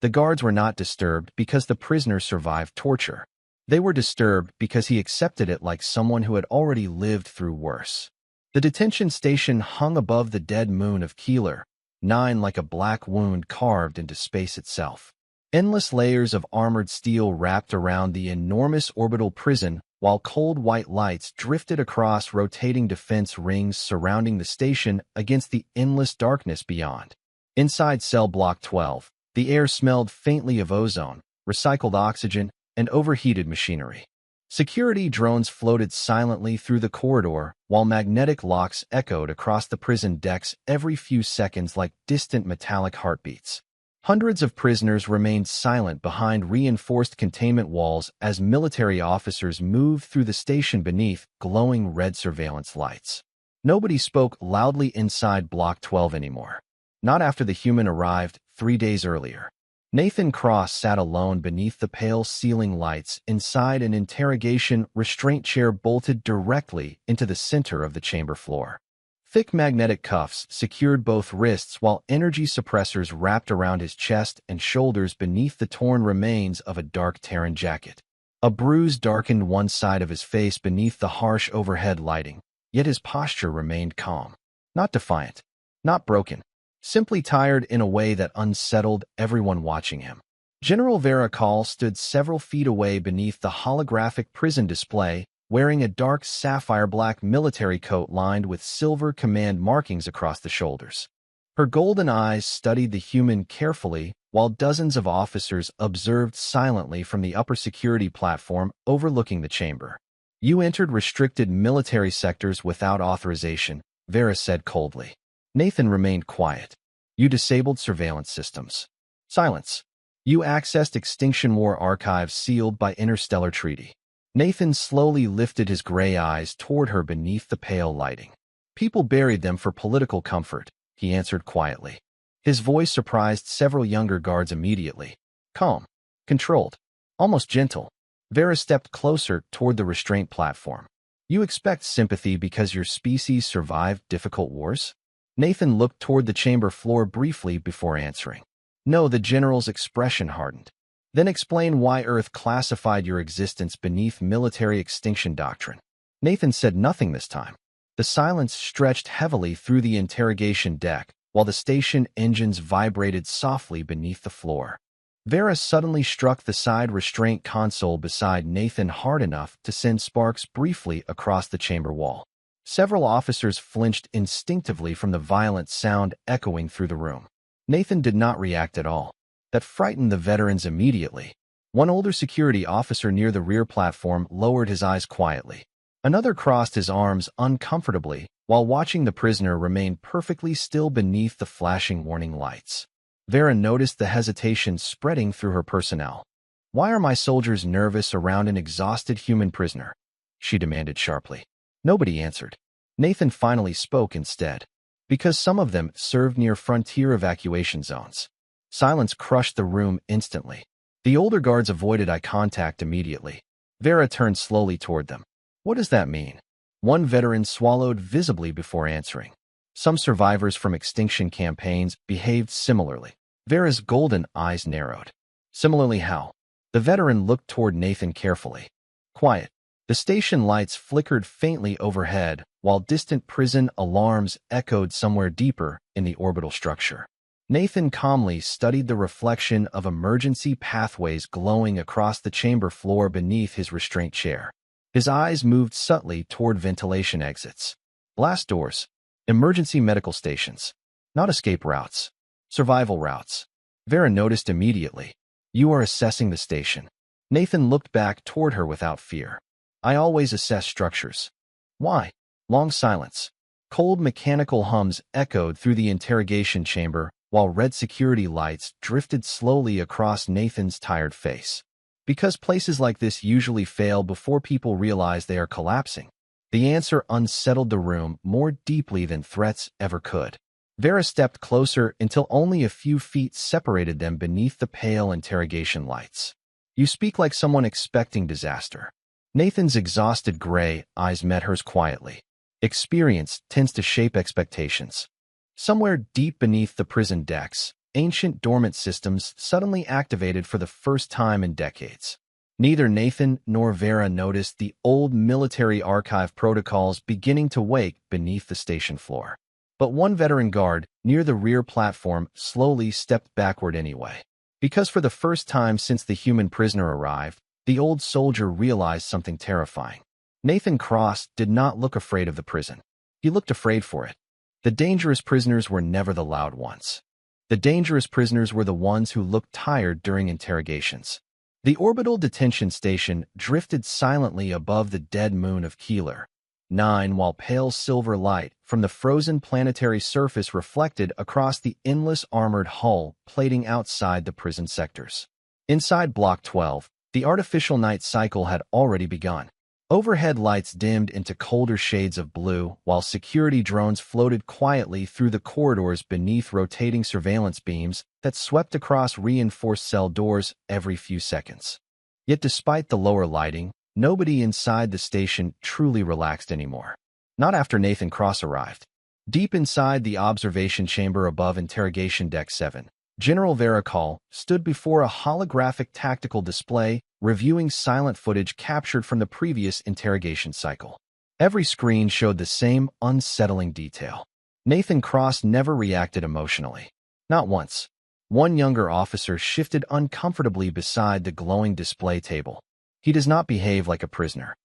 The guards were not disturbed because the prisoner survived torture. They were disturbed because he accepted it like someone who had already lived through worse. The detention station hung above the dead moon of Keeler, 9 like a black wound carved into space itself. Endless layers of armored steel wrapped around the enormous orbital prison, while cold white lights drifted across rotating defense rings surrounding the station against the endless darkness beyond. Inside cell block 12, the air smelled faintly of ozone, recycled oxygen, and overheated machinery. Security drones floated silently through the corridor, while magnetic locks echoed across the prison decks every few seconds like distant metallic heartbeats. Hundreds of prisoners remained silent behind reinforced containment walls as military officers moved through the station beneath glowing red surveillance lights. Nobody spoke loudly inside Block 12 anymore. Not after the human arrived 3 days earlier. Nathan Cross sat alone beneath the pale ceiling lights inside an interrogation restraint chair bolted directly into the center of the chamber floor. Thick magnetic cuffs secured both wrists while energy suppressors wrapped around his chest and shoulders beneath the torn remains of a dark Terran jacket. A bruise darkened one side of his face beneath the harsh overhead lighting, yet his posture remained calm. Not defiant, not broken. Simply tired in a way that unsettled everyone watching him. General Vera Call stood several feet away beneath the holographic prison display, wearing a dark sapphire-black military coat lined with silver command markings across the shoulders. Her golden eyes studied the human carefully, while dozens of officers observed silently from the upper security platform overlooking the chamber. "You entered restricted military sectors without authorization," Vera said coldly. Nathan remained quiet. "You disabled surveillance systems." Silence. "You accessed Extinction War archives sealed by interstellar treaty." Nathan slowly lifted his gray eyes toward her beneath the pale lighting. "People buried them for political comfort," he answered quietly. His voice surprised several younger guards immediately. Calm, controlled, almost gentle. Vera stepped closer toward the restraint platform. "You expect sympathy because your species survived difficult wars?" Nathan looked toward the chamber floor briefly before answering. "No," the general's expression hardened. "Then explain why Earth classified your existence beneath military extinction doctrine." Nathan said nothing this time. The silence stretched heavily through the interrogation deck, while the station engines vibrated softly beneath the floor. Vera suddenly struck the side restraint console beside Nathan hard enough to send sparks briefly across the chamber wall. Several officers flinched instinctively from the violent sound echoing through the room. Nathan did not react at all. That frightened the veterans immediately. One older security officer near the rear platform lowered his eyes quietly. Another crossed his arms uncomfortably while watching the prisoner remain perfectly still beneath the flashing warning lights. Vera noticed the hesitation spreading through her personnel. "Why are my soldiers nervous around an exhausted human prisoner?" she demanded sharply. Nobody answered. Nathan finally spoke instead. "Because some of them served near frontier evacuation zones." Silence crushed the room instantly. The older guards avoided eye contact immediately. Vera turned slowly toward them. "What does that mean?" One veteran swallowed visibly before answering. "Some survivors from extinction campaigns behaved similarly." Vera's golden eyes narrowed. "Similarly how?" The veteran looked toward Nathan carefully. "Quiet." The station lights flickered faintly overhead, while distant prison alarms echoed somewhere deeper in the orbital structure. Nathan calmly studied the reflection of emergency pathways glowing across the chamber floor beneath his restraint chair. His eyes moved subtly toward ventilation exits. Blast doors. Emergency medical stations. Not escape routes. Survival routes. Vera noticed immediately. "You are assessing the station." Nathan looked back toward her without fear. "I always assess structures." "Why?" Long silence. Cold mechanical hums echoed through the interrogation chamber, while red security lights drifted slowly across Nathan's tired face. "Because places like this usually fail before people realize they are collapsing." The answer unsettled the room more deeply than threats ever could. Vera stepped closer until only a few feet separated them beneath the pale interrogation lights. "You speak like someone expecting disaster." Nathan's exhausted gray eyes met hers quietly. "Experience tends to shape expectations." Somewhere deep beneath the prison decks, ancient dormant systems suddenly activated for the first time in decades. Neither Nathan nor Vera noticed the old military archive protocols beginning to wake beneath the station floor. But one veteran guard, near the rear platform, slowly stepped backward anyway. Because for the first time since the human prisoner arrived, the old soldier realized something terrifying. Nathan Cross did not look afraid of the prison. He looked afraid for it. The dangerous prisoners were never the loud ones. The dangerous prisoners were the ones who looked tired during interrogations. The orbital detention station drifted silently above the dead moon of Keeler 9 while pale silver light from the frozen planetary surface reflected across the endless armored hull plating outside the prison sectors. Inside Block 12, the artificial night cycle had already begun. Overhead lights dimmed into colder shades of blue, while security drones floated quietly through the corridors beneath rotating surveillance beams that swept across reinforced cell doors every few seconds. Yet despite the lower lighting, nobody inside the station truly relaxed anymore. Not after Nathan Cross arrived. Deep inside the observation chamber above Interrogation Deck 7, General Varicol stood before a holographic tactical display, reviewing silent footage captured from the previous interrogation cycle. Every screen showed the same unsettling detail. Nathan Cross never reacted emotionally. Not once. One younger officer shifted uncomfortably beside the glowing display table. He does not behave like a prisoner.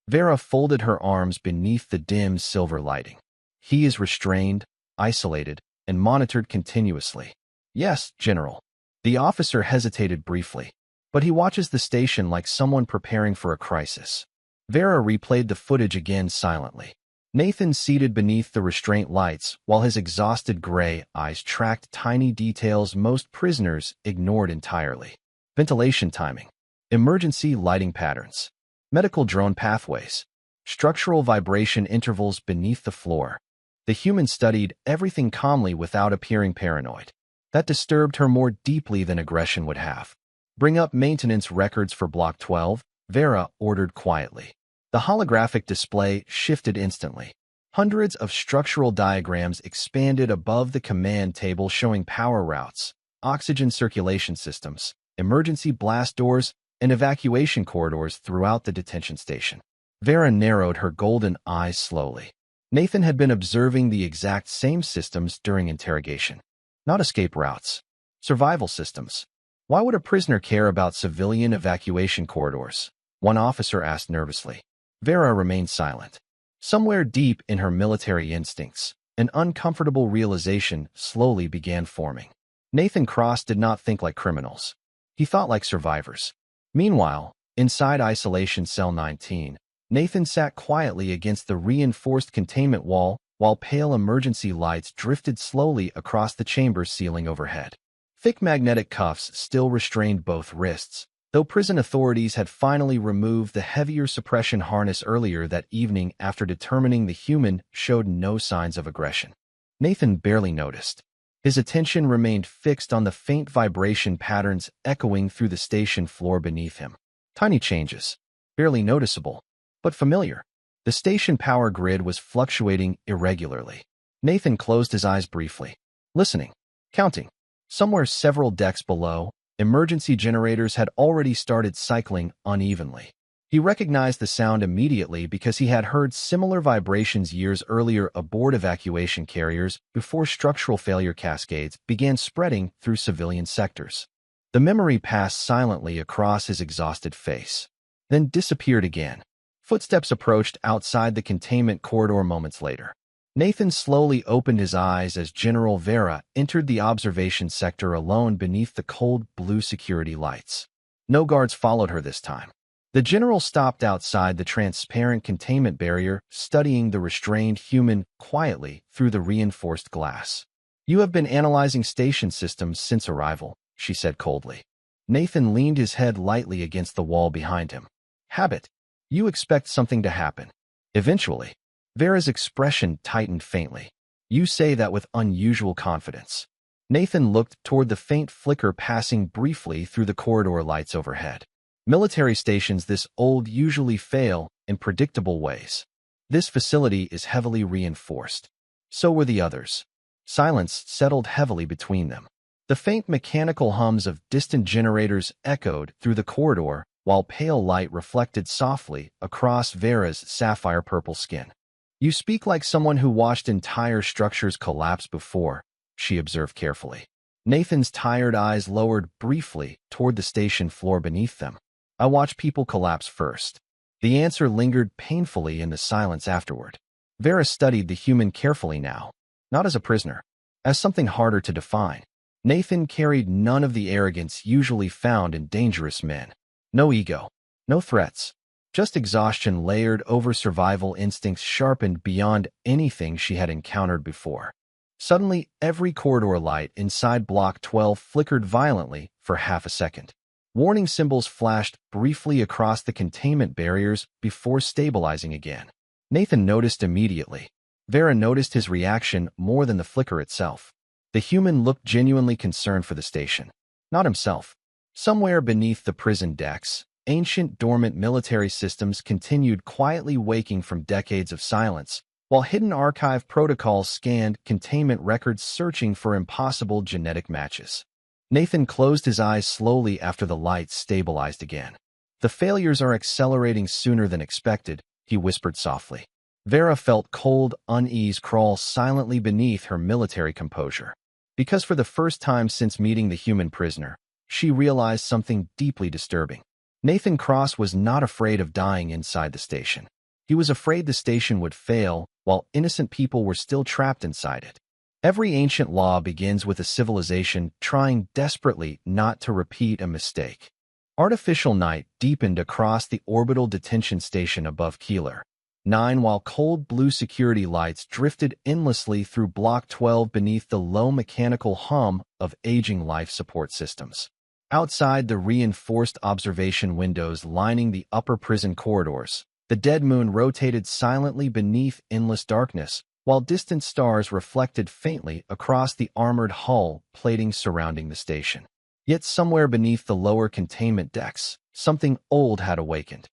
Vera folded her arms beneath the dim silver lighting. He is restrained, isolated, and monitored continuously. Yes, General. The officer hesitated briefly, but he watches the station like someone preparing for a crisis. Vera replayed the footage again silently. Nathan seated beneath the restraint lights while his exhausted gray eyes tracked tiny details most prisoners ignored entirely. Ventilation timing, emergency lighting patterns, medical drone pathways, structural vibration intervals beneath the floor. The human studied everything calmly without appearing paranoid. That disturbed her more deeply than aggression would have. Bring up maintenance records for Block 12, Vera ordered quietly. The holographic display shifted instantly. Hundreds of structural diagrams expanded above the command table showing power routes, oxygen circulation systems, emergency blast doors, and evacuation corridors throughout the detention station. Vera narrowed her golden eyes slowly. Nathan had been observing the exact same systems during interrogation. Not escape routes. Survival systems. Why would a prisoner care about civilian evacuation corridors? One officer asked nervously. Vera remained silent. Somewhere deep in her military instincts, an uncomfortable realization slowly began forming. Nathan Cross did not think like criminals. He thought like survivors. Meanwhile, inside Isolation Cell 19, Nathan sat quietly against the reinforced containment wall while pale emergency lights drifted slowly across the chamber's ceiling overhead. Thick magnetic cuffs still restrained both wrists, though prison authorities had finally removed the heavier suppression harness earlier that evening after determining the human showed no signs of aggression. Nathan barely noticed. His attention remained fixed on the faint vibration patterns echoing through the station floor beneath him. Tiny changes, barely noticeable, but familiar. The station power grid was fluctuating irregularly. Nathan closed his eyes briefly, listening, counting. Somewhere several decks below, emergency generators had already started cycling unevenly. He recognized the sound immediately because he had heard similar vibrations years earlier aboard evacuation carriers before structural failure cascades began spreading through civilian sectors. The memory passed silently across his exhausted face, then disappeared again. Footsteps approached outside the containment corridor moments later. Nathan slowly opened his eyes as General Vera entered the observation sector alone beneath the cold blue security lights. No guards followed her this time. The general stopped outside the transparent containment barrier, studying the restrained human quietly through the reinforced glass. "You have been analyzing station systems since arrival," she said coldly. Nathan leaned his head lightly against the wall behind him. "Habit. You expect something to happen. Eventually." Vera's expression tightened faintly. "You say that with unusual confidence." Nathan looked toward the faint flicker passing briefly through the corridor lights overhead. Military stations this old usually fail in predictable ways. This facility is heavily reinforced. So were the others. Silence settled heavily between them. The faint mechanical hums of distant generators echoed through the corridor, while pale light reflected softly across Vera's sapphire-purple skin. "You speak like someone who watched entire structures collapse before," she observed carefully. Nathan's tired eyes lowered briefly toward the station floor beneath them. "I watch people collapse first." The answer lingered painfully in the silence afterward. Vera studied the human carefully now, not as a prisoner, as something harder to define. Nathan carried none of the arrogance usually found in dangerous men. No ego, no threats, just exhaustion layered over survival instincts sharpened beyond anything she had encountered before. Suddenly, every corridor light inside Block 12 flickered violently for half a second. Warning symbols flashed briefly across the containment barriers before stabilizing again. Nathan noticed immediately. Vera noticed his reaction more than the flicker itself. The human looked genuinely concerned for the station, not himself. Somewhere beneath the prison decks, ancient dormant military systems continued quietly waking from decades of silence, while hidden archive protocols scanned containment records searching for impossible genetic matches. Nathan closed his eyes slowly after the lights stabilized again. "The failures are accelerating sooner than expected," he whispered softly. Vera felt cold unease crawl silently beneath her military composure. Because for the first time since meeting the human prisoner, she realized something deeply disturbing. Nathan Cross was not afraid of dying inside the station. He was afraid the station would fail while innocent people were still trapped inside it. Every ancient law begins with a civilization trying desperately not to repeat a mistake. Artificial night deepened across the orbital detention station above Keeler 9 while cold blue security lights drifted endlessly through Block 12 beneath the low mechanical hum of aging life support systems. Outside the reinforced observation windows lining the upper prison corridors, the dead moon rotated silently beneath endless darkness, while distant stars reflected faintly across the armored hull plating surrounding the station. Yet somewhere beneath the lower containment decks, something old had awakened.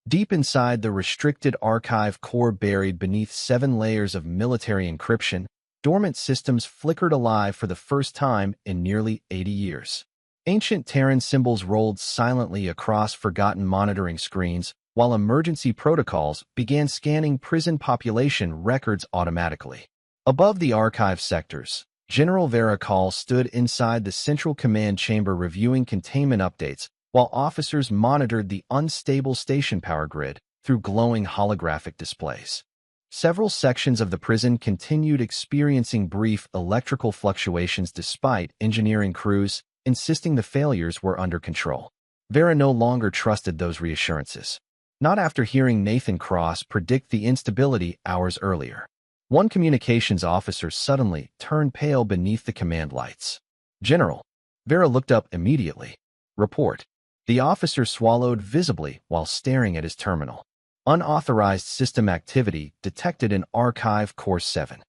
Deep inside the restricted archive core buried beneath 7 layers of military encryption, dormant systems flickered alive for the first time in nearly 80 years. Ancient Terran symbols rolled silently across forgotten monitoring screens, while emergency protocols began scanning prison population records automatically. Above the archive sectors, General Vera Call stood inside the central command chamber reviewing containment updates, while officers monitored the unstable station power grid through glowing holographic displays. Several sections of the prison continued experiencing brief electrical fluctuations despite engineering crews insisting the failures were under control. Vera no longer trusted those reassurances. Not after hearing Nathan Cross predict the instability hours earlier. One communications officer suddenly turned pale beneath the command lights. "General." Vera looked up immediately. "Report." The officer swallowed visibly while staring at his terminal. "Unauthorized system activity detected in Archive Core 7.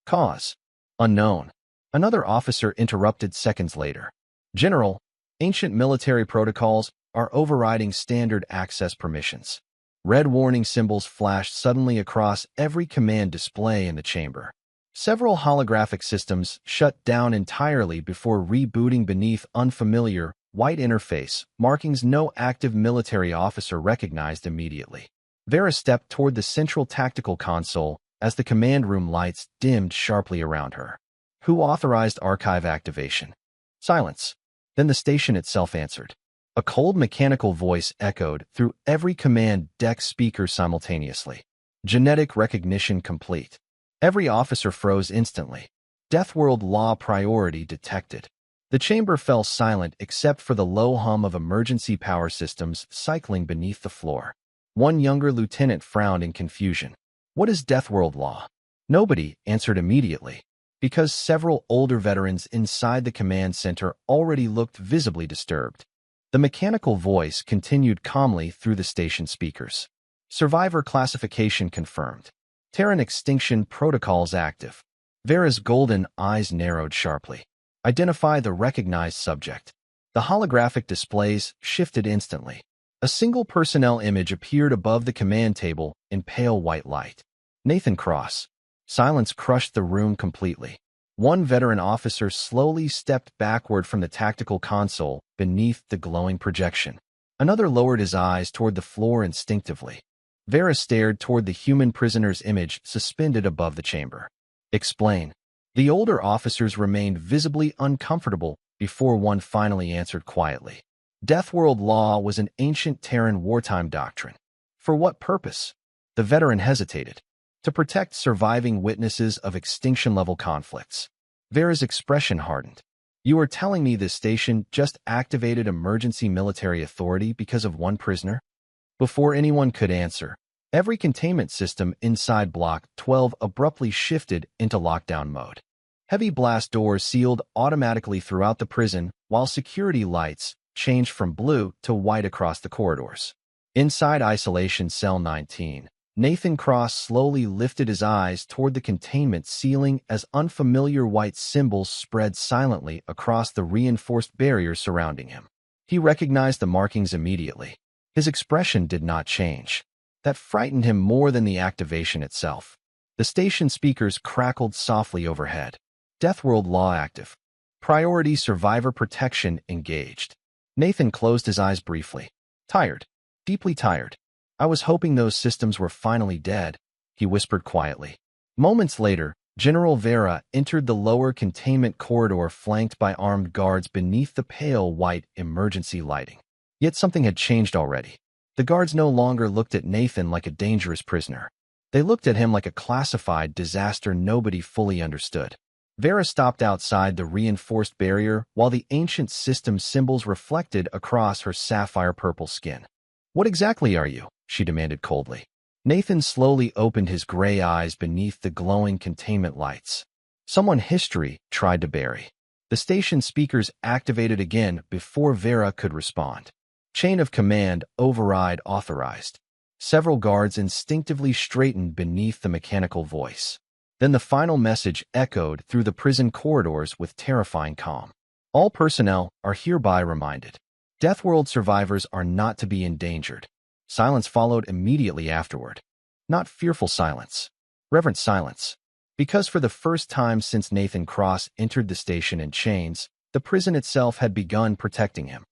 Cause unknown." Another officer interrupted seconds later. "General, ancient military protocols are overriding standard access permissions." Red warning symbols flashed suddenly across every command display in the chamber. Several holographic systems shut down entirely before rebooting beneath unfamiliar, white interface markings no active military officer recognized immediately. Vera stepped toward the central tactical console as the command room lights dimmed sharply around her. "Who authorized archive activation?" Silence. Then the station itself answered. A cold mechanical voice echoed through every command deck speaker simultaneously. "Genetic recognition complete." Every officer froze instantly. Deathworld law priority detected. The chamber fell silent except for the low hum of emergency power systems cycling beneath the floor. One younger lieutenant frowned in confusion. "What is Deathworld law?" Nobody answered immediately, because several older veterans inside the command center already looked visibly disturbed. The mechanical voice continued calmly through the station speakers. "Survivor classification confirmed. Terran extinction protocols active." Vera's golden eyes narrowed sharply. "Identify the recognized subject." The holographic displays shifted instantly. A single personnel image appeared above the command table in pale white light. "Nathan Cross." Silence crushed the room completely. One veteran officer slowly stepped backward from the tactical console beneath the glowing projection. Another lowered his eyes toward the floor instinctively. Vera stared toward the human prisoner's image suspended above the chamber. Explain. The older officers remained visibly uncomfortable before one finally answered quietly. Deathworld law was an ancient Terran wartime doctrine. For what purpose? The veteran hesitated. To protect surviving witnesses of extinction-level conflicts. Vera's expression hardened. You are telling me this station just activated emergency military authority because of one prisoner? Before anyone could answer, every containment system inside Block 12 abruptly shifted into lockdown mode. Heavy blast doors sealed automatically throughout the prison, while security lights changed from blue to white across the corridors. Inside Isolation Cell 19, Nathan Cross slowly lifted his eyes toward the containment ceiling as unfamiliar white symbols spread silently across the reinforced barrier surrounding him. He recognized the markings immediately. His expression did not change. That frightened him more than the activation itself. The station speakers crackled softly overhead. Deathworld law active. Priority survivor protection engaged. Nathan closed his eyes briefly. Tired. Deeply tired. I was hoping those systems were finally dead, he whispered quietly. Moments later, General Vera entered the lower containment corridor flanked by armed guards beneath the pale white emergency lighting. Yet something had changed already. The guards no longer looked at Nathan like a dangerous prisoner. They looked at him like a classified disaster nobody fully understood. Vera stopped outside the reinforced barrier while the ancient system symbols reflected across her sapphire-purple skin. What exactly are you? She demanded coldly. Nathan slowly opened his gray eyes beneath the glowing containment lights. Someone history tried to bury. The station speakers activated again before Vera could respond. Chain of command override authorized. Several guards instinctively straightened beneath the mechanical voice. Then the final message echoed through the prison corridors with terrifying calm. All personnel are hereby reminded. Deathworld survivors are not to be endangered. Silence followed immediately afterward. Not fearful silence. Reverent silence. Because for the first time since Nathan Cross entered the station in chains, the prison itself had begun protecting him.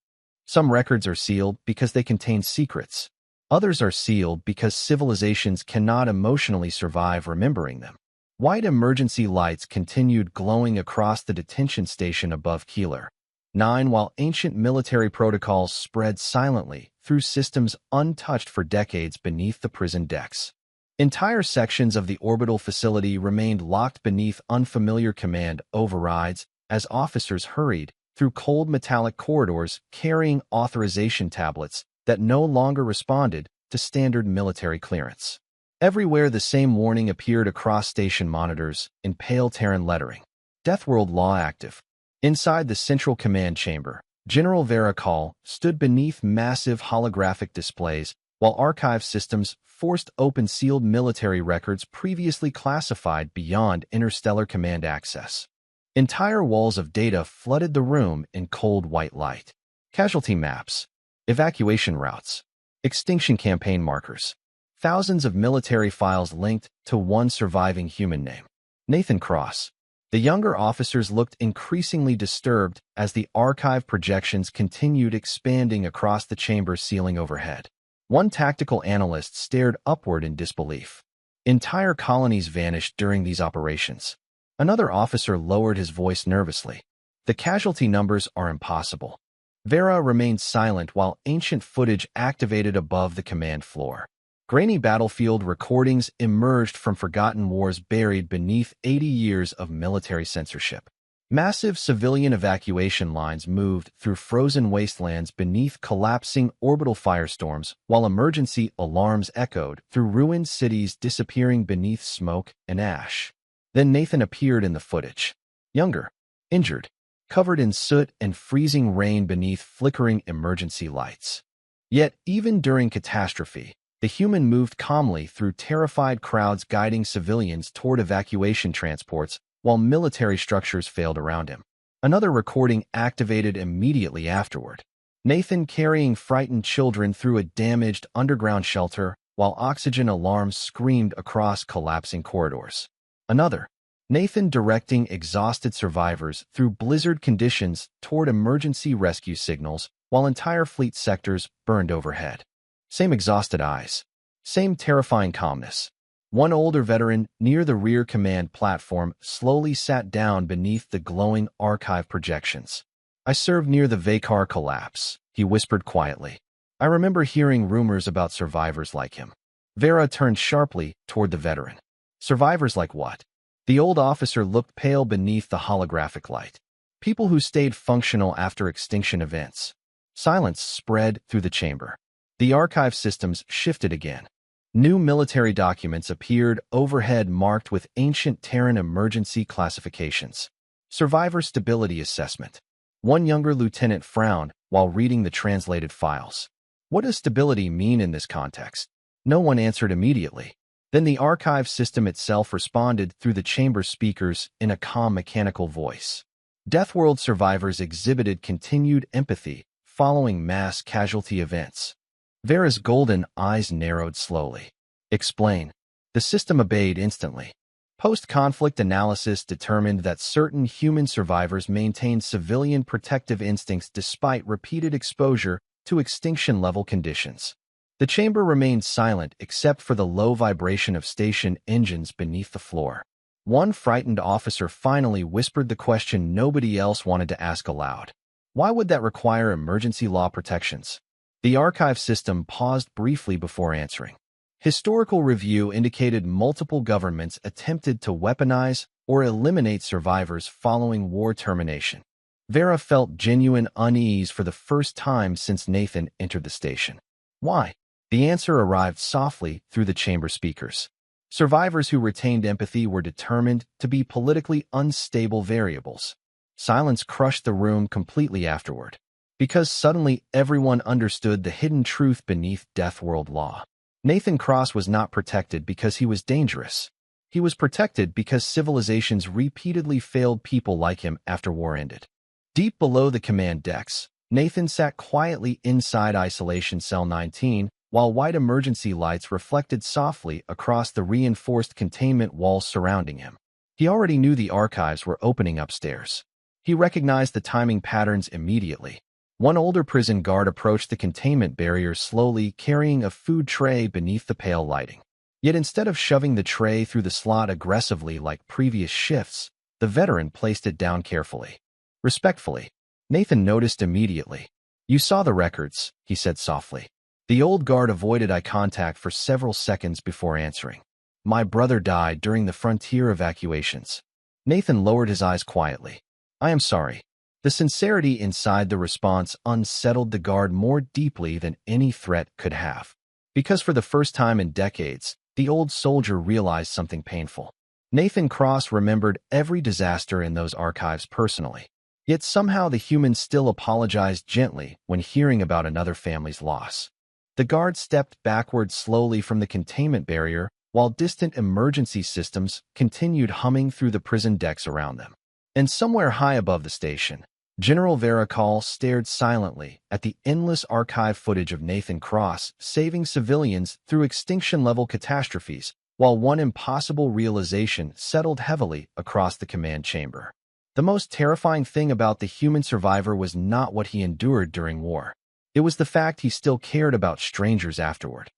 Some records are sealed because they contain secrets. Others are sealed because civilizations cannot emotionally survive remembering them. White emergency lights continued glowing across the detention station above Keeler 9 while ancient military protocols spread silently through systems untouched for decades beneath the prison decks. Entire sections of the orbital facility remained locked beneath unfamiliar command overrides as officers hurried through cold metallic corridors carrying authorization tablets that no longer responded to standard military clearance. Everywhere the same warning appeared across station monitors in pale Terran lettering. Deathworld law active. Inside the central command chamber, General Vera Call stood beneath massive holographic displays while archive systems forced open sealed military records previously classified beyond interstellar command access. Entire walls of data flooded the room in cold white light. Casualty maps, evacuation routes, extinction campaign markers. Thousands of military files linked to one surviving human name. Nathan Cross. The younger officers looked increasingly disturbed as the archive projections continued expanding across the chamber ceiling overhead. One tactical analyst stared upward in disbelief. Entire colonies vanished during these operations. Another officer lowered his voice nervously. The casualty numbers are impossible. Vera remained silent while ancient footage activated above the command floor. Grainy battlefield recordings emerged from forgotten wars buried beneath 80 years of military censorship. Massive civilian evacuation lines moved through frozen wastelands beneath collapsing orbital firestorms, while emergency alarms echoed through ruined cities disappearing beneath smoke and ash. Then Nathan appeared in the footage. Younger, injured, covered in soot and freezing rain beneath flickering emergency lights. Yet, even during catastrophe, the human moved calmly through terrified crowds guiding civilians toward evacuation transports while military structures failed around him. Another recording activated immediately afterward. Nathan carrying frightened children through a damaged underground shelter while oxygen alarms screamed across collapsing corridors. Another. Nathan directing exhausted survivors through blizzard conditions toward emergency rescue signals while entire fleet sectors burned overhead. Same exhausted eyes. Same terrifying calmness. One older veteran near the rear command platform slowly sat down beneath the glowing archive projections. "I served near the Vakar collapse," he whispered quietly. "I remember hearing rumors about survivors like him." Vera turned sharply toward the veteran. "Survivors like what?" The old officer looked pale beneath the holographic light. "People who stayed functional after extinction events." Silence spread through the chamber. The archive systems shifted again. New military documents appeared overhead marked with ancient Terran emergency classifications. Survivor Stability Assessment. One younger lieutenant frowned while reading the translated files. What does stability mean in this context? No one answered immediately. Then the archive system itself responded through the chamber speakers in a calm mechanical voice. Deathworld survivors exhibited continued empathy following mass casualty events. Vera's golden eyes narrowed slowly. "Explain." The system obeyed instantly. Post-conflict analysis determined that certain human survivors maintained civilian protective instincts despite repeated exposure to extinction-level conditions. The chamber remained silent except for the low vibration of station engines beneath the floor. One frightened officer finally whispered the question nobody else wanted to ask aloud. Why would that require emergency law protections? The archive system paused briefly before answering. Historical review indicated multiple governments attempted to weaponize or eliminate survivors following war termination. Vera felt genuine unease for the first time since Nathan entered the station. Why? The answer arrived softly through the chamber speakers. Survivors who retained empathy were determined to be politically unstable variables. Silence crushed the room completely afterward, because suddenly everyone understood the hidden truth beneath Deathworld law. Nathan Cross was not protected because he was dangerous. He was protected because civilizations repeatedly failed people like him after war ended. Deep below the command decks, Nathan sat quietly inside Isolation Cell 19, while white emergency lights reflected softly across the reinforced containment walls surrounding him. He already knew the archives were opening upstairs. He recognized the timing patterns immediately. One older prison guard approached the containment barrier slowly, carrying a food tray beneath the pale lighting. Yet instead of shoving the tray through the slot aggressively like previous shifts, the veteran placed it down carefully. Respectfully. Nathan noticed immediately. "You saw the records," he said softly. The old guard avoided eye contact for several seconds before answering. "My brother died during the frontier evacuations." Nathan lowered his eyes quietly. "I am sorry." The sincerity inside the response unsettled the guard more deeply than any threat could have. Because for the first time in decades, the old soldier realized something painful. Nathan Cross remembered every disaster in those archives personally. Yet somehow the human still apologized gently when hearing about another family's loss. The guard stepped backward slowly from the containment barrier while distant emergency systems continued humming through the prison decks around them. And somewhere high above the station, General Varacall stared silently at the endless archive footage of Nathan Cross saving civilians through extinction-level catastrophes, while one impossible realization settled heavily across the command chamber. The most terrifying thing about the human survivor was not what he endured during war. It was the fact he still cared about strangers afterward.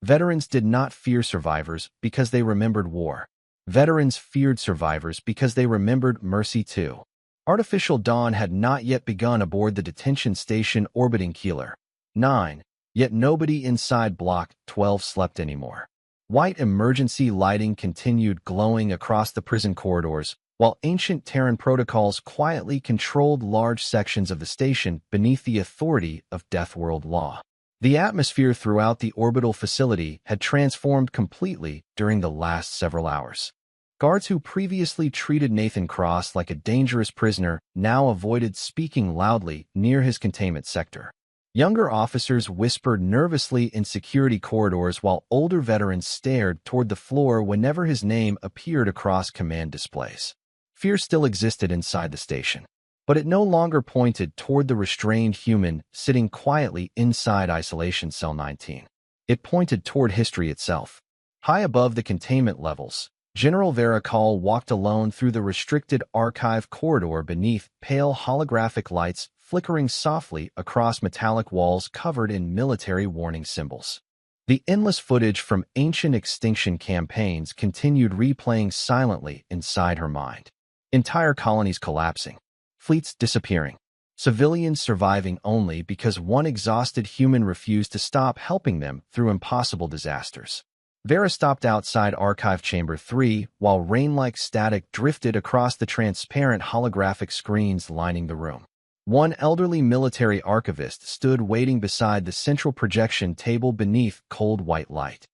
Veterans did not fear survivors because they remembered war. Veterans feared survivors because they remembered mercy too. Artificial dawn had not yet begun aboard the detention station orbiting Keeler 9, yet nobody inside Block 12 slept anymore. White emergency lighting continued glowing across the prison corridors, while ancient Terran protocols quietly controlled large sections of the station beneath the authority of Deathworld law. The atmosphere throughout the orbital facility had transformed completely during the last several hours. Guards who previously treated Nathan Cross like a dangerous prisoner now avoided speaking loudly near his containment sector. Younger officers whispered nervously in security corridors while older veterans stared toward the floor whenever his name appeared across command displays. Fear still existed inside the station, but it no longer pointed toward the restrained human sitting quietly inside Isolation Cell 19. It pointed toward history itself. High above the containment levels, General Varikal walked alone through the restricted archive corridor beneath pale holographic lights flickering softly across metallic walls covered in military warning symbols. The endless footage from ancient extinction campaigns continued replaying silently inside her mind. Entire colonies collapsing, fleets disappearing, civilians surviving only because one exhausted human refused to stop helping them through impossible disasters. Vera stopped outside Archive Chamber 3 while rain-like static drifted across the transparent holographic screens lining the room. One elderly military archivist stood waiting beside the central projection table beneath cold white light.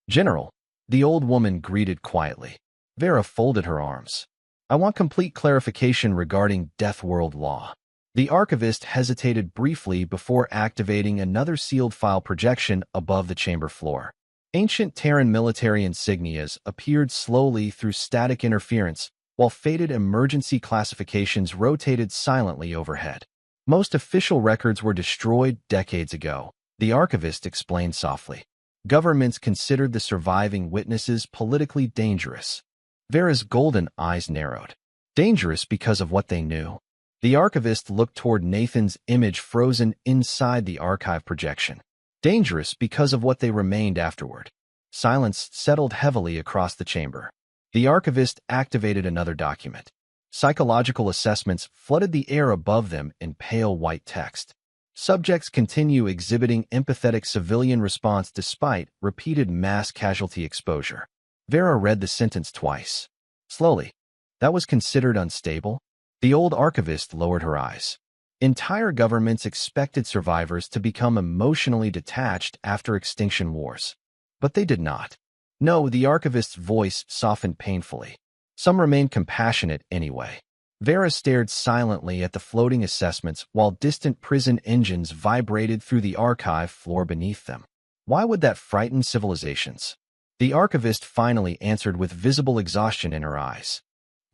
"General," the old woman greeted quietly. Vera folded her arms. "I want complete clarification regarding Deathworld law." The archivist hesitated briefly before activating another sealed file projection above the chamber floor. Ancient Terran military insignias appeared slowly through static interference, while faded emergency classifications rotated silently overhead. Most official records were destroyed decades ago, the archivist explained softly. Governments considered the surviving witnesses politically dangerous. Vera's golden eyes narrowed. Dangerous because of what they knew. The archivist looked toward Nathan's image frozen inside the archive projection. Dangerous because of what they remained afterward. Silence settled heavily across the chamber. The archivist activated another document. Psychological assessments flooded the air above them in pale white text. Subjects continue exhibiting empathetic civilian response despite repeated mass casualty exposure. Vera read the sentence twice. Slowly. That was considered unstable? The old archivist lowered her eyes. Entire governments expected survivors to become emotionally detached after extinction wars. But they did not. No, the archivist's voice softened painfully. Some remained compassionate anyway. Vera stared silently at the floating assessments while distant prison engines vibrated through the archive floor beneath them. Why would that frighten civilizations? The archivist finally answered with visible exhaustion in her eyes.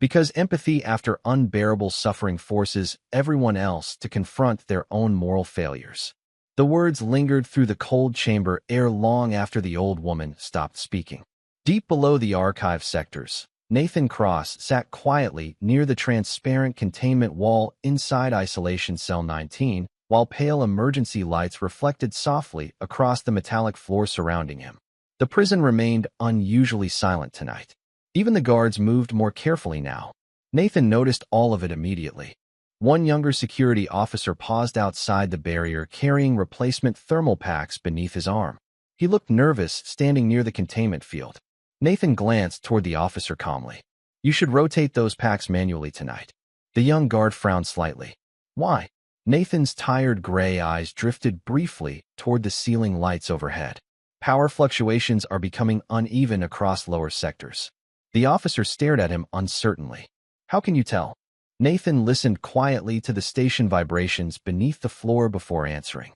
Because empathy after unbearable suffering forces everyone else to confront their own moral failures. The words lingered through the cold chamber air long after the old woman stopped speaking. Deep below the archive sectors, Nathan Cross sat quietly near the transparent containment wall inside Isolation Cell 19, while pale emergency lights reflected softly across the metallic floor surrounding him. The prison remained unusually silent tonight. Even the guards moved more carefully now. Nathan noticed all of it immediately. One younger security officer paused outside the barrier carrying replacement thermal packs beneath his arm. He looked nervous standing near the containment field. Nathan glanced toward the officer calmly. "You should rotate those packs manually tonight." The young guard frowned slightly. "Why?" Nathan's tired gray eyes drifted briefly toward the ceiling lights overhead. "Power fluctuations are becoming uneven across lower sectors." The officer stared at him uncertainly. "How can you tell?" Nathan listened quietly to the station vibrations beneath the floor before answering.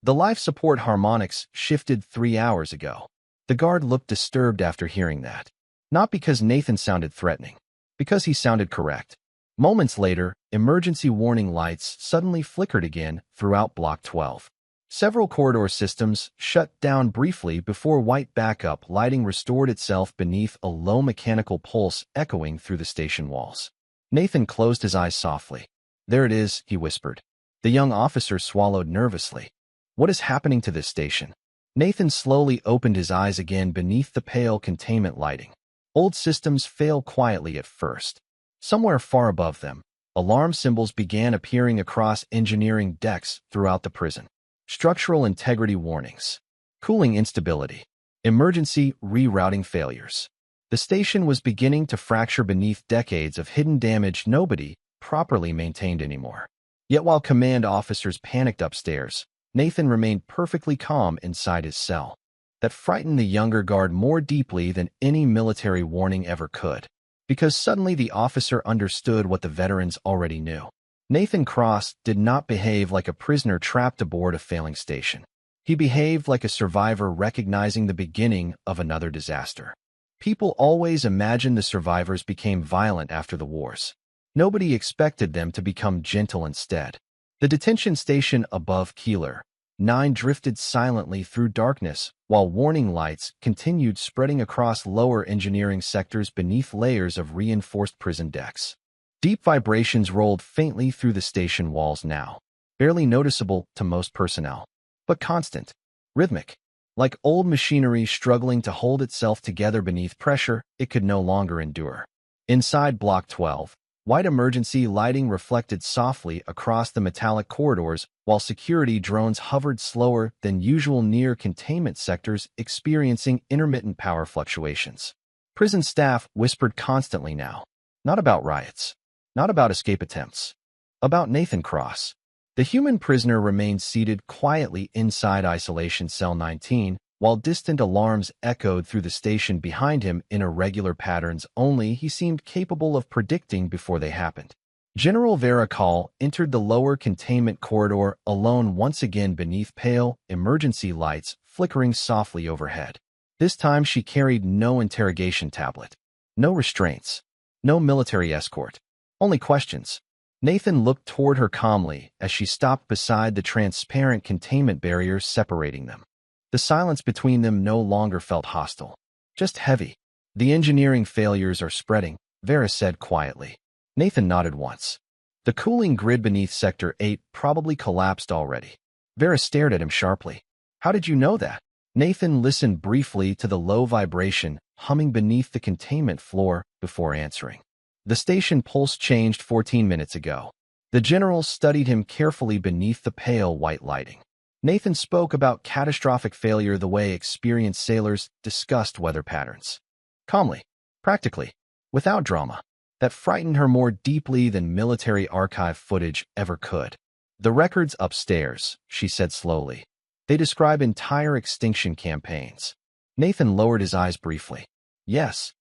"The life support harmonics shifted 3 hours ago." The guard looked disturbed after hearing that. Not because Nathan sounded threatening, because he sounded correct. Moments later, emergency warning lights suddenly flickered again throughout Block 12. Several corridor systems shut down briefly before white backup lighting restored itself beneath a low mechanical pulse echoing through the station walls. Nathan closed his eyes softly. "There it is," he whispered. The young officer swallowed nervously. "What is happening to this station?" Nathan slowly opened his eyes again beneath the pale containment lighting. Old systems failed quietly at first. Somewhere far above them, alarm symbols began appearing across engineering decks throughout the prison. Structural integrity warnings, cooling instability, emergency rerouting failures. The station was beginning to fracture beneath decades of hidden damage nobody properly maintained anymore. Yet while command officers panicked upstairs, Nathan remained perfectly calm inside his cell. That frightened the younger guard more deeply than any military warning ever could, because suddenly the officer understood what the veterans already knew. Nathan Cross did not behave like a prisoner trapped aboard a failing station. He behaved like a survivor recognizing the beginning of another disaster. People always imagined the survivors became violent after the wars. Nobody expected them to become gentle instead. The detention station above Keeler, 9 drifted silently through darkness, while warning lights continued spreading across lower engineering sectors beneath layers of reinforced prison decks. Deep vibrations rolled faintly through the station walls now, barely noticeable to most personnel, but constant, rhythmic. Like old machinery struggling to hold itself together beneath pressure it could no longer endure. Inside Block 12, white emergency lighting reflected softly across the metallic corridors, while security drones hovered slower than usual near containment sectors experiencing intermittent power fluctuations. Prison staff whispered constantly now, not about riots, not about escape attempts, about Nathan Cross. The human prisoner remained seated quietly inside Isolation Cell 19, while distant alarms echoed through the station behind him in irregular patterns only he seemed capable of predicting before they happened. General Varicall entered the lower containment corridor alone once again beneath pale, emergency lights flickering softly overhead. This time she carried no interrogation tablet, no restraints, no military escort, only questions. Nathan looked toward her calmly as she stopped beside the transparent containment barrier separating them. The silence between them no longer felt hostile, just heavy. The engineering failures are spreading, Vera said quietly. Nathan nodded once. The cooling grid beneath Sector 8 probably collapsed already. Vera stared at him sharply. How did you know that? Nathan listened briefly to the low vibration humming beneath the containment floor before answering. The station pulse changed 14 minutes ago. The general studied him carefully beneath the pale white lighting. Nathan spoke about catastrophic failure the way experienced sailors discussed weather patterns. Calmly, practically, without drama. That frightened her more deeply than military archive footage ever could. The records upstairs, she said slowly. They describe entire extinction campaigns. Nathan lowered his eyes briefly. Yes.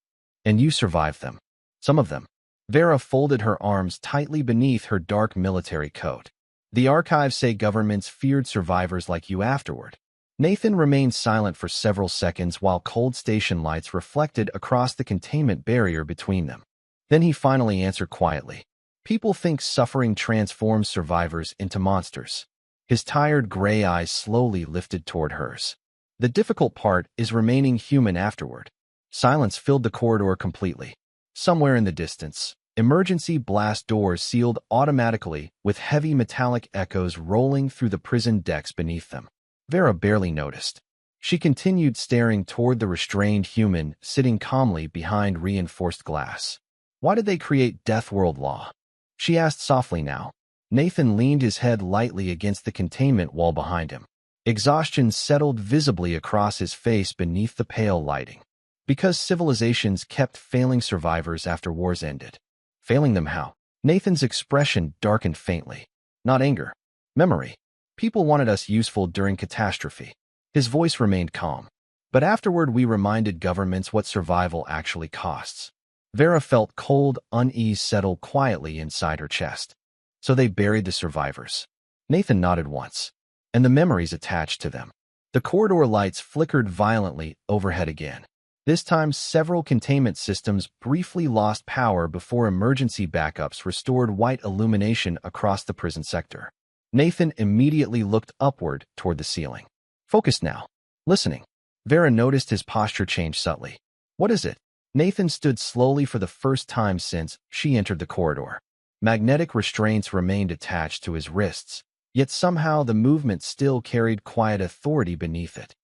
And you survived them. Some of them. Vera folded her arms tightly beneath her dark military coat. The archives say governments feared survivors like you afterward. Nathan remained silent for several seconds while cold station lights reflected across the containment barrier between them. Then he finally answered quietly. People think suffering transforms survivors into monsters. His tired gray eyes slowly lifted toward hers. The difficult part is remaining human afterward. Silence filled the corridor completely. Somewhere in the distance, emergency blast doors sealed automatically with heavy metallic echoes rolling through the prison decks beneath them. Vera barely noticed. She continued staring toward the restrained human sitting calmly behind reinforced glass. Why did they create Deathworld law? She asked softly now. Nathan leaned his head lightly against the containment wall behind him. Exhaustion settled visibly across his face beneath the pale lighting. Because civilizations kept failing survivors after wars ended. Failing them how? Nathan's expression darkened faintly. Not anger. Memory. People wanted us useful during catastrophe. His voice remained calm. But afterward we reminded governments what survival actually costs. Vera felt cold unease settle quietly inside her chest. So they buried the survivors. Nathan nodded once. And the memories attached to them. The corridor lights flickered violently overhead again. This time, several containment systems briefly lost power before emergency backups restored white illumination across the prison sector. Nathan immediately looked upward toward the ceiling. Focused now. Listening. Vera noticed his posture change subtly. What is it? Nathan stood slowly for the first time since she entered the corridor. Magnetic restraints remained attached to his wrists, yet somehow the movement still carried quiet authority beneath it.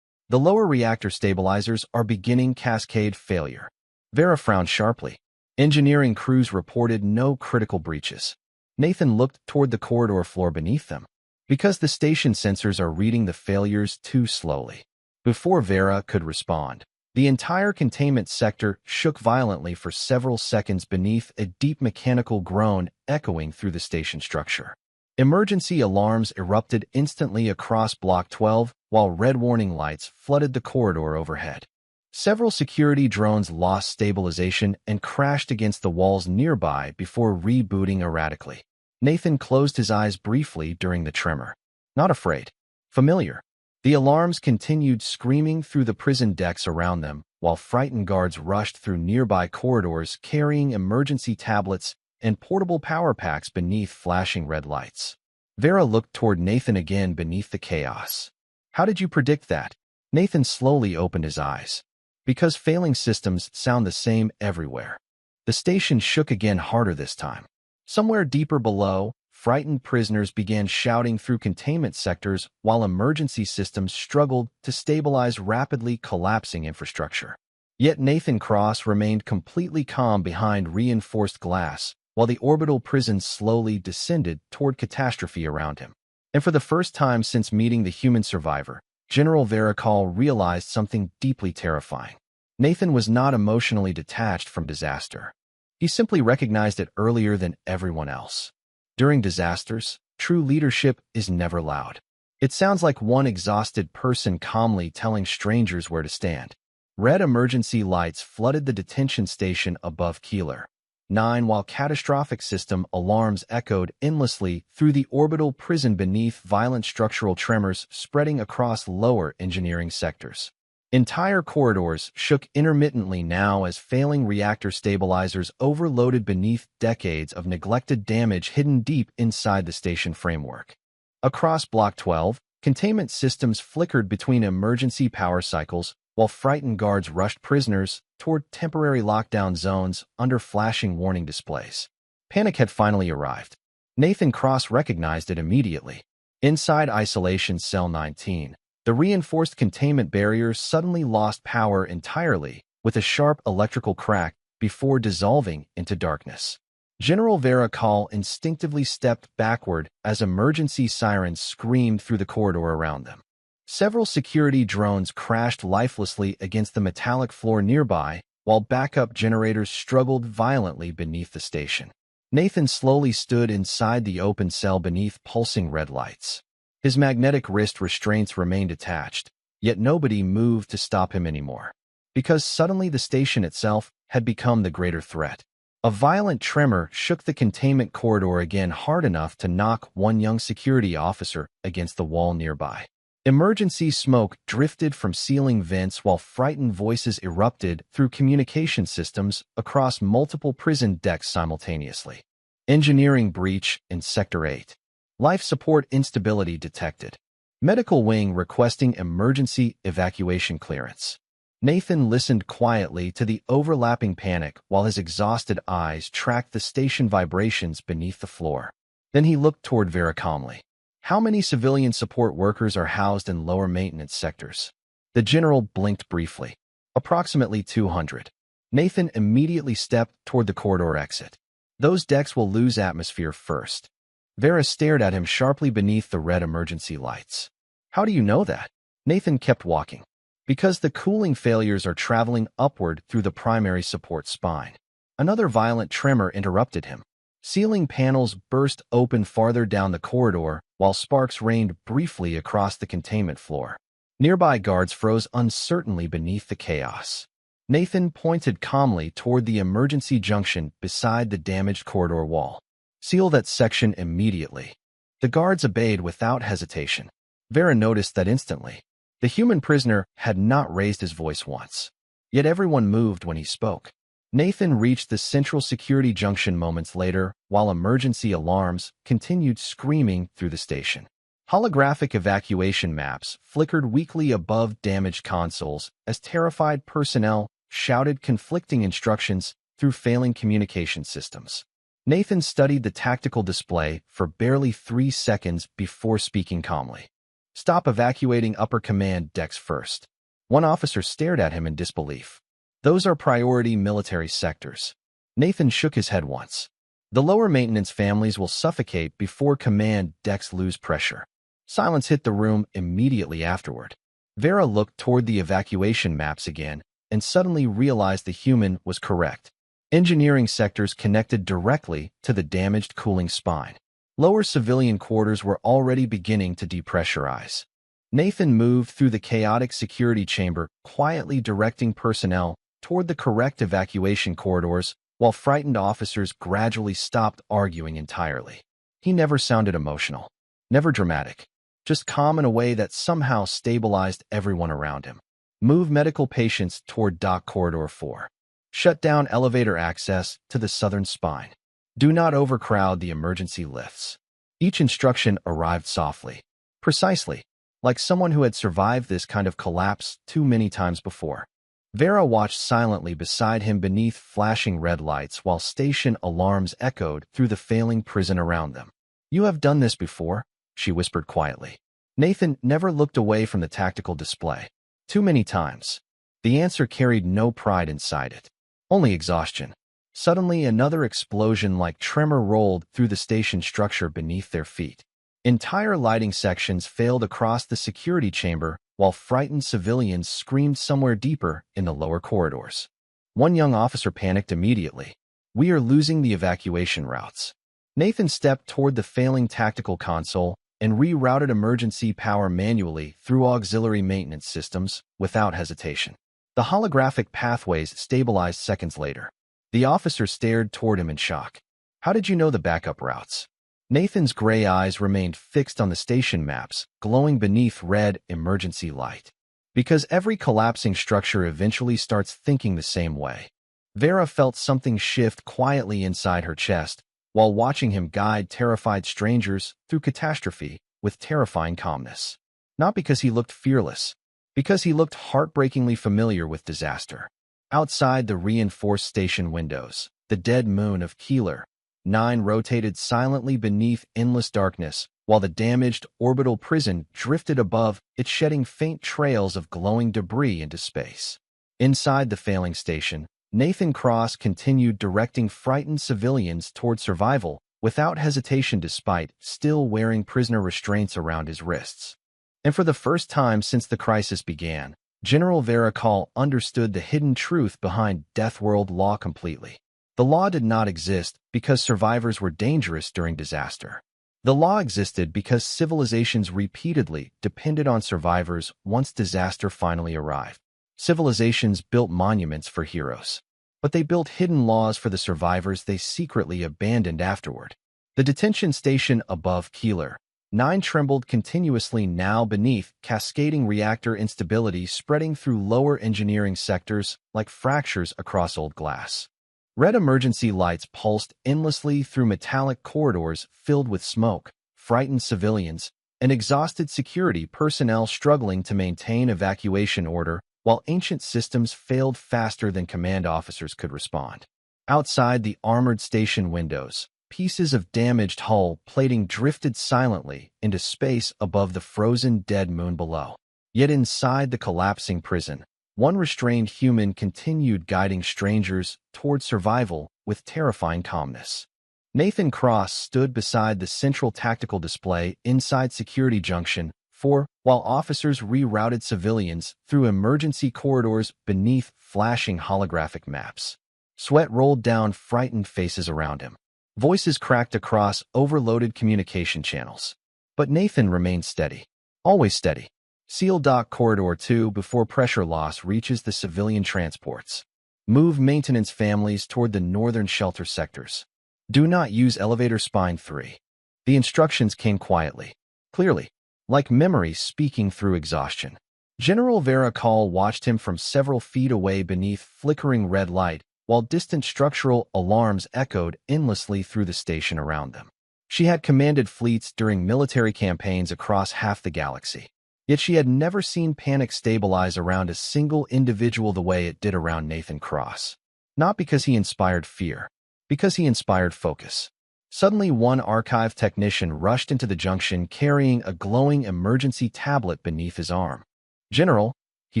The lower reactor stabilizers are beginning cascade failure. Vera frowned sharply. Engineering crews reported no critical breaches. Nathan looked toward the corridor floor beneath them. Because the station sensors are reading the failures too slowly. Before Vera could respond, the entire containment sector shook violently for several seconds beneath a deep mechanical groan echoing through the station structure. Emergency alarms erupted instantly across Block 12, while red warning lights flooded the corridor overhead. Several security drones lost stabilization and crashed against the walls nearby before rebooting erratically. Nathan closed his eyes briefly during the tremor. Not afraid. Familiar. The alarms continued screaming through the prison decks around them, while frightened guards rushed through nearby corridors carrying emergency tablets and portable power packs beneath flashing red lights. Vera looked toward Nathan again beneath the chaos. How did you predict that? Nathan slowly opened his eyes. Because failing systems sound the same everywhere. The station shook again harder this time. Somewhere deeper below, frightened prisoners began shouting through containment sectors while emergency systems struggled to stabilize rapidly collapsing infrastructure. Yet Nathan Cross remained completely calm behind reinforced glass, while the orbital prison slowly descended toward catastrophe around him. And for the first time since meeting the human survivor, General Varicol realized something deeply terrifying. Nathan was not emotionally detached from disaster. He simply recognized it earlier than everyone else. During disasters, true leadership is never loud. It sounds like one exhausted person calmly telling strangers where to stand. Red emergency lights flooded the detention station above Keeler 9 while catastrophic system alarms echoed endlessly through the orbital prison beneath, violent structural tremors spreading across lower engineering sectors. Entire corridors shook intermittently now as failing reactor stabilizers overloaded beneath decades of neglected damage hidden deep inside the station framework. Across Block 12, containment systems flickered between emergency power cycles, while frightened guards rushed prisoners toward temporary lockdown zones under flashing warning displays. Panic had finally arrived. Nathan Cross recognized it immediately. Inside Isolation Cell 19, the reinforced containment barriers suddenly lost power entirely, with a sharp electrical crack before dissolving into darkness. General Varicol instinctively stepped backward as emergency sirens screamed through the corridor around them. Several security drones crashed lifelessly against the metallic floor nearby, while backup generators struggled violently beneath the station. Nathan slowly stood inside the open cell beneath pulsing red lights. His magnetic wrist restraints remained attached, yet nobody moved to stop him anymore. Because suddenly the station itself had become the greater threat. A violent tremor shook the containment corridor again hard enough to knock one young security officer against the wall nearby. Emergency smoke drifted from ceiling vents while frightened voices erupted through communication systems across multiple prison decks simultaneously. Engineering breach in Sector 8. Life support instability detected. Medical wing requesting emergency evacuation clearance. Nathan listened quietly to the overlapping panic while his exhausted eyes tracked the station vibrations beneath the floor. Then he looked toward Vera calmly. How many civilian support workers are housed in lower maintenance sectors? The general blinked briefly. Approximately 200. Nathan immediately stepped toward the corridor exit. Those decks will lose atmosphere first. Vera stared at him sharply beneath the red emergency lights. How do you know that? Nathan kept walking. Because the cooling failures are traveling upward through the primary support spine. Another violent tremor interrupted him. Ceiling panels burst open farther down the corridor, while sparks rained briefly across the containment floor. Nearby guards froze uncertainly beneath the chaos. Nathan pointed calmly toward the emergency junction beside the damaged corridor wall. Seal that section immediately. The guards obeyed without hesitation. Vera noticed that instantly. The human prisoner had not raised his voice once. Yet everyone moved when he spoke. Nathan reached the central security junction moments later, while emergency alarms continued screaming through the station. Holographic evacuation maps flickered weakly above damaged consoles as terrified personnel shouted conflicting instructions through failing communication systems. Nathan studied the tactical display for barely 3 seconds before speaking calmly. Stop evacuating upper command decks first. One officer stared at him in disbelief. Those are priority military sectors. Nathan shook his head once. The lower maintenance families will suffocate before command decks lose pressure. Silence hit the room immediately afterward. Vera looked toward the evacuation maps again and suddenly realized the human was correct. Engineering sectors connected directly to the damaged cooling spine. Lower civilian quarters were already beginning to depressurize. Nathan moved through the chaotic security chamber, quietly directing personnel toward the correct evacuation corridors, while frightened officers gradually stopped arguing entirely. He never sounded emotional, never dramatic, just calm in a way that somehow stabilized everyone around him. Move medical patients toward Dock Corridor 4. Shut down elevator access to the southern spine. Do not overcrowd the emergency lifts. Each instruction arrived softly, precisely, like someone who had survived this kind of collapse too many times before. Vera watched silently beside him beneath flashing red lights while station alarms echoed through the failing prison around them. "You have done this before?" she whispered quietly. Nathan never looked away from the tactical display. "Too many times." The answer carried no pride inside it, only exhaustion. Suddenly, another explosion-like tremor rolled through the station structure beneath their feet. Entire lighting sections failed across the security chamber, while frightened civilians screamed somewhere deeper in the lower corridors. One young officer panicked immediately. "We are losing the evacuation routes." Nathan stepped toward the failing tactical console and rerouted emergency power manually through auxiliary maintenance systems without hesitation. The holographic pathways stabilized seconds later. The officer stared toward him in shock. "How did you know the backup routes?" Nathan's gray eyes remained fixed on the station maps, glowing beneath red emergency light. "Because every collapsing structure eventually starts thinking the same way." Vera felt something shift quietly inside her chest, while watching him guide terrified strangers through catastrophe with terrifying calmness. Not because he looked fearless, because he looked heartbreakingly familiar with disaster. Outside the reinforced station windows, the dead moon of Keeler 9 rotated silently beneath endless darkness, while the damaged orbital prison drifted above it, shedding faint trails of glowing debris into space. Inside the failing station, Nathan Cross continued directing frightened civilians toward survival without hesitation despite still wearing prisoner restraints around his wrists. And for the first time since the crisis began, General Vera Call understood the hidden truth behind Deathworld law completely. The law did not exist because survivors were dangerous during disaster. The law existed because civilizations repeatedly depended on survivors once disaster finally arrived. Civilizations built monuments for heroes, but they built hidden laws for the survivors they secretly abandoned afterward. The detention station above Keeler 9 trembled continuously now beneath cascading reactor instability spreading through lower engineering sectors like fractures across old glass. Red emergency lights pulsed endlessly through metallic corridors filled with smoke, frightened civilians, and exhausted security personnel struggling to maintain evacuation order while ancient systems failed faster than command officers could respond. Outside the armored station windows, pieces of damaged hull plating drifted silently into space above the frozen dead moon below. Yet inside the collapsing prison, one restrained human continued guiding strangers toward survival with terrifying calmness. Nathan Cross stood beside the central tactical display inside Security Junction 4, while officers rerouted civilians through emergency corridors beneath flashing holographic maps. Sweat rolled down frightened faces around him. Voices cracked across overloaded communication channels. But Nathan remained steady. Always steady. Seal Dock Corridor 2 before pressure loss reaches the civilian transports. Move maintenance families toward the northern shelter sectors. Do not use elevator spine 3. The instructions came quietly, clearly, like memory speaking through exhaustion. General Vera Call watched him from several feet away beneath flickering red light, while distant structural alarms echoed endlessly through the station around them. She had commanded fleets during military campaigns across half the galaxy. Yet she had never seen panic stabilize around a single individual the way it did around Nathan Cross. Not because he inspired fear, because he inspired focus. Suddenly, one archive technician rushed into the junction carrying a glowing emergency tablet beneath his arm. "General," he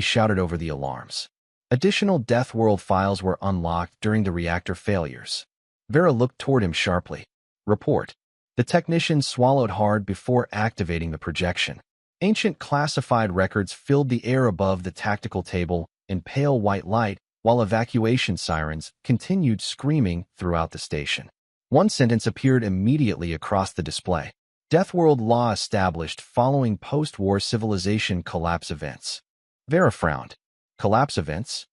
shouted over the alarms. Additional Deathworld files were unlocked during the reactor failures. Vera looked toward him sharply. "Report." The technician swallowed hard before activating the projection. Ancient classified records filled the air above the tactical table in pale white light, while evacuation sirens continued screaming throughout the station. One sentence appeared immediately across the display. Deathworld law established following post-war civilization collapse events. Vera frowned. Collapse events?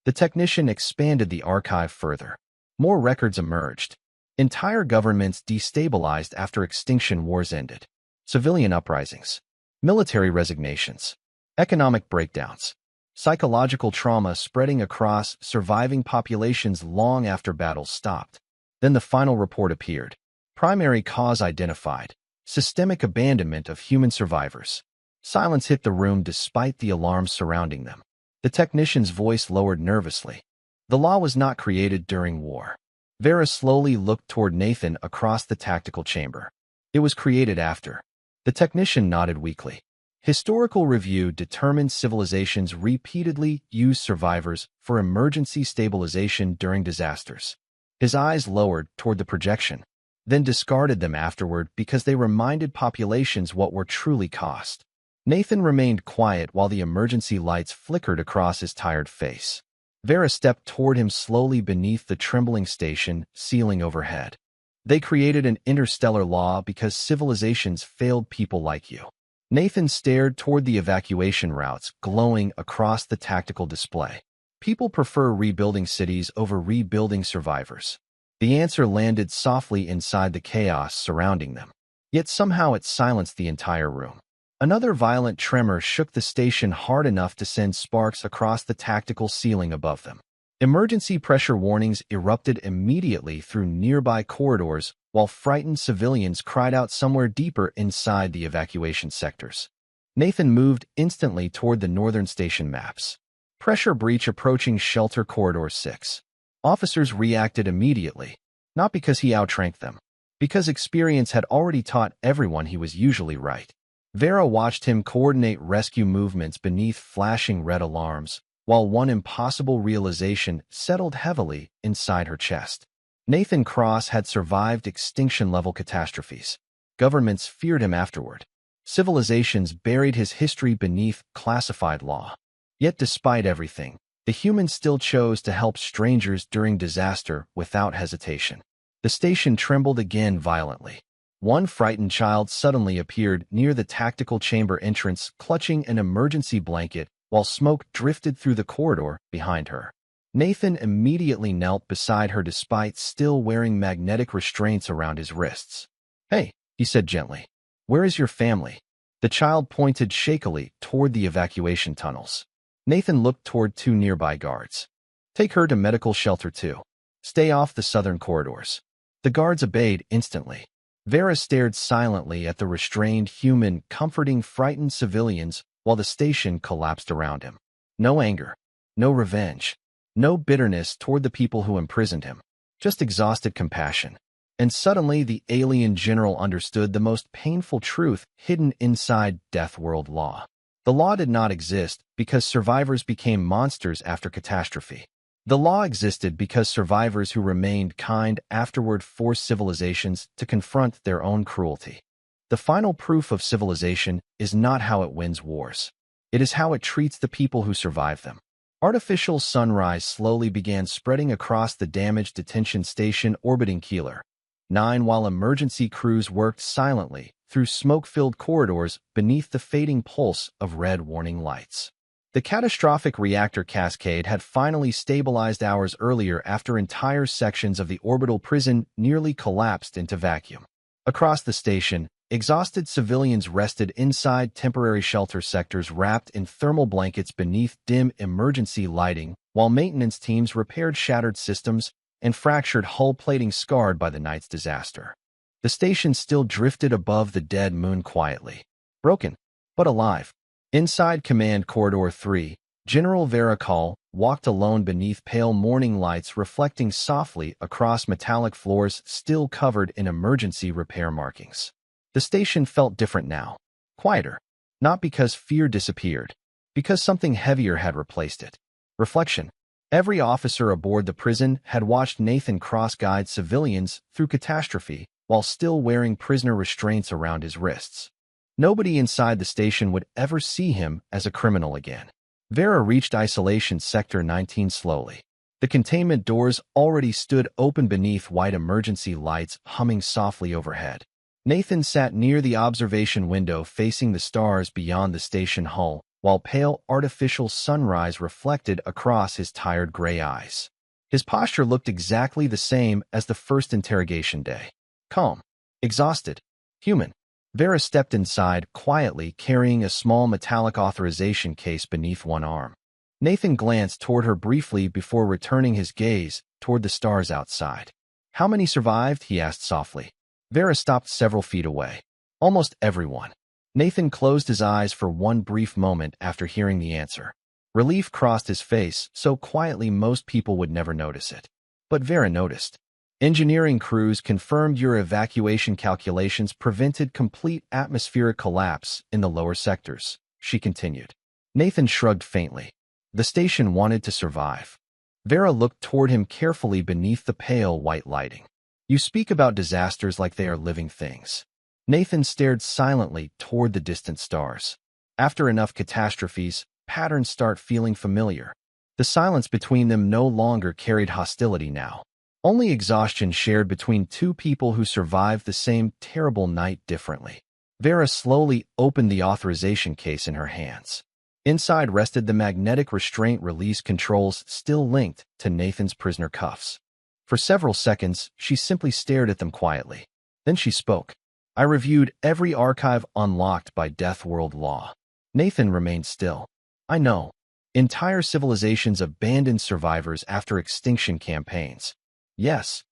The technician expanded the archive further. More records emerged. Entire governments destabilized after extinction wars ended. Civilian uprisings. Military resignations. Economic breakdowns. Psychological trauma spreading across surviving populations long after battles stopped. Then the final report appeared. Primary cause identified. Systemic abandonment of human survivors. Silence hit the room despite the alarms surrounding them. The technician's voice lowered nervously. The law was not created during war. Vera slowly looked toward Nathan across the tactical chamber. It was created after. The technician nodded weakly. Historical review determined civilizations repeatedly used survivors for emergency stabilization during disasters. His eyes lowered toward the projection, then discarded them afterward because they reminded populations what were truly cost. Nathan remained quiet while the emergency lights flickered across his tired face. Vera stepped toward him slowly beneath the trembling station ceiling overhead. They created an interstellar law because civilizations failed people like you. Nathan stared toward the evacuation routes glowing across the tactical display. People prefer rebuilding cities over rebuilding survivors. The answer landed softly inside the chaos surrounding them. Yet somehow it silenced the entire room. Another violent tremor shook the station hard enough to send sparks across the tactical ceiling above them. Emergency pressure warnings erupted immediately through nearby corridors, while frightened civilians cried out somewhere deeper inside the evacuation sectors. Nathan moved instantly toward the northern station maps. Pressure breach approaching Shelter Corridor 6. Officers reacted immediately, not because he outranked them, because experience had already taught everyone he was usually right. Vera watched him coordinate rescue movements beneath flashing red alarms, while one impossible realization settled heavily inside her chest. Nathan Cross had survived extinction-level catastrophes. Governments feared him afterward. Civilizations buried his history beneath classified law. Yet despite everything, the humans still chose to help strangers during disaster without hesitation. The station trembled again violently. One frightened child suddenly appeared near the tactical chamber entrance, clutching an emergency blanket while smoke drifted through the corridor behind her. Nathan immediately knelt beside her despite still wearing magnetic restraints around his wrists. "Hey," he said gently. "Where is your family?" The child pointed shakily toward the evacuation tunnels. Nathan looked toward two nearby guards. "Take her to medical shelter 2. Stay off the southern corridors." The guards obeyed instantly. Vera stared silently at the restrained human comforting frightened civilians while the station collapsed around him. No anger, no revenge, no bitterness toward the people who imprisoned him, just exhausted compassion. And suddenly the alien general understood the most painful truth hidden inside Deathworld law. The law did not exist because survivors became monsters after catastrophe. The law existed because survivors who remained kind afterward forced civilizations to confront their own cruelty. The final proof of civilization is not how it wins wars. It is how it treats the people who survive them. Artificial sunrise slowly began spreading across the damaged detention station orbiting Keeler 9 while emergency crews worked silently through smoke-filled corridors beneath the fading pulse of red warning lights. The catastrophic reactor cascade had finally stabilized hours earlier after entire sections of the orbital prison nearly collapsed into vacuum. Across the station, exhausted civilians rested inside temporary shelter sectors wrapped in thermal blankets beneath dim emergency lighting, while maintenance teams repaired shattered systems and fractured hull plating scarred by the night's disaster. The station still drifted above the dead moon quietly, broken, but alive. Inside Command Corridor 3, General Varicol walked alone beneath pale morning lights reflecting softly across metallic floors still covered in emergency repair markings. The station felt different now, quieter, not because fear disappeared, because something heavier had replaced it. Reflection. Every officer aboard the prison had watched Nathan Cross guide civilians through catastrophe while still wearing prisoner restraints around his wrists. Nobody inside the station would ever see him as a criminal again. Vera reached Isolation Sector 19 slowly. The containment doors already stood open beneath white emergency lights humming softly overhead. Nathan sat near the observation window facing the stars beyond the station hull, while pale artificial sunrise reflected across his tired gray eyes. His posture looked exactly the same as the first interrogation day. Calm, exhausted, human. Vera stepped inside, quietly carrying a small metallic authorization case beneath one arm. Nathan glanced toward her briefly before returning his gaze toward the stars outside. "How many survived?" he asked softly. Vera stopped several feet away. Almost everyone. Nathan closed his eyes for one brief moment after hearing the answer. Relief crossed his face so quietly most people would never notice it. But Vera noticed. Engineering crews confirmed your evacuation calculations prevented complete atmospheric collapse in the lower sectors, she continued. Nathan shrugged faintly. The station wanted to survive. Vera looked toward him carefully beneath the pale white lighting. You speak about disasters like they are living things. Nathan stared silently toward the distant stars. After enough catastrophes, patterns start feeling familiar. The silence between them no longer carried hostility now. Only exhaustion shared between two people who survived the same terrible night differently. Vera slowly opened the authorization case in her hands. Inside rested the magnetic restraint release controls still linked to Nathan's prisoner cuffs. For several seconds, she simply stared at them quietly. Then she spoke. I reviewed every archive unlocked by Deathworld law. Nathan remained still. I know. Entire civilizations abandoned survivors after extinction campaigns. Yes.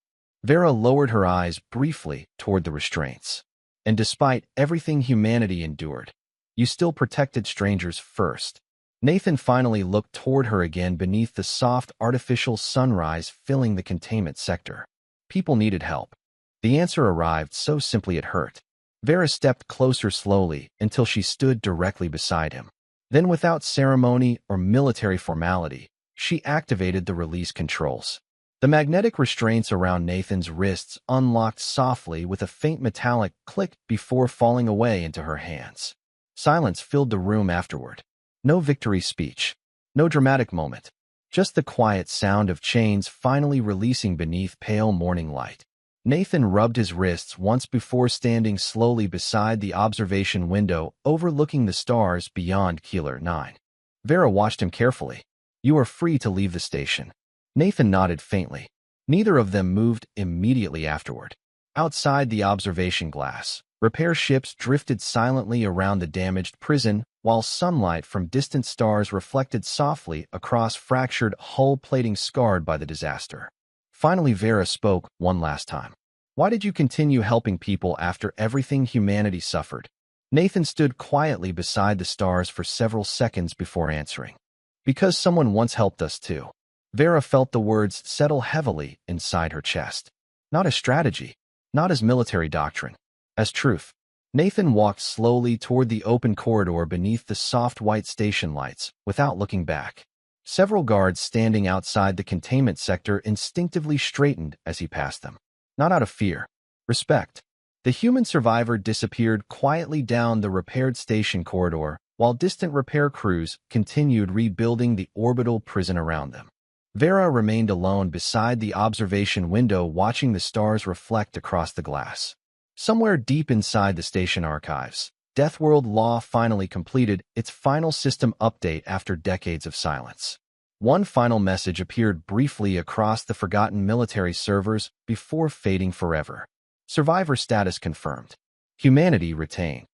Vera lowered her eyes briefly toward the restraints. And despite everything humanity endured, you still protected strangers first. Nathan finally looked toward her again beneath the soft artificial sunrise filling the containment sector. People needed help. The answer arrived so simply it hurt. Vera stepped closer slowly until she stood directly beside him. Then without ceremony or military formality, she activated the release controls. The magnetic restraints around Nathan's wrists unlocked softly with a faint metallic click before falling away into her hands. Silence filled the room afterward. No victory speech. No dramatic moment. Just the quiet sound of chains finally releasing beneath pale morning light. Nathan rubbed his wrists once before standing slowly beside the observation window overlooking the stars beyond Keeler 9. Vera watched him carefully. You are free to leave the station. Nathan nodded faintly. Neither of them moved immediately afterward. Outside the observation glass, repair ships drifted silently around the damaged prison, while sunlight from distant stars reflected softly across fractured hull plating scarred by the disaster. Finally, Vera spoke one last time. Why did you continue helping people after everything humanity suffered? Nathan stood quietly beside the stars for several seconds before answering. Because someone once helped us too. Vera felt the words settle heavily inside her chest. Not as strategy, not as military doctrine, as truth. Nathan walked slowly toward the open corridor beneath the soft white station lights, without looking back. Several guards standing outside the containment sector instinctively straightened as he passed them. Not out of fear. Respect. The human survivor disappeared quietly down the repaired station corridor, while distant repair crews continued rebuilding the orbital prison around them. Vera remained alone beside the observation window watching the stars reflect across the glass. Somewhere deep inside the station archives, Deathworld Law finally completed its final system update after decades of silence. One final message appeared briefly across the forgotten military servers before fading forever. Survivor status confirmed. Humanity retained.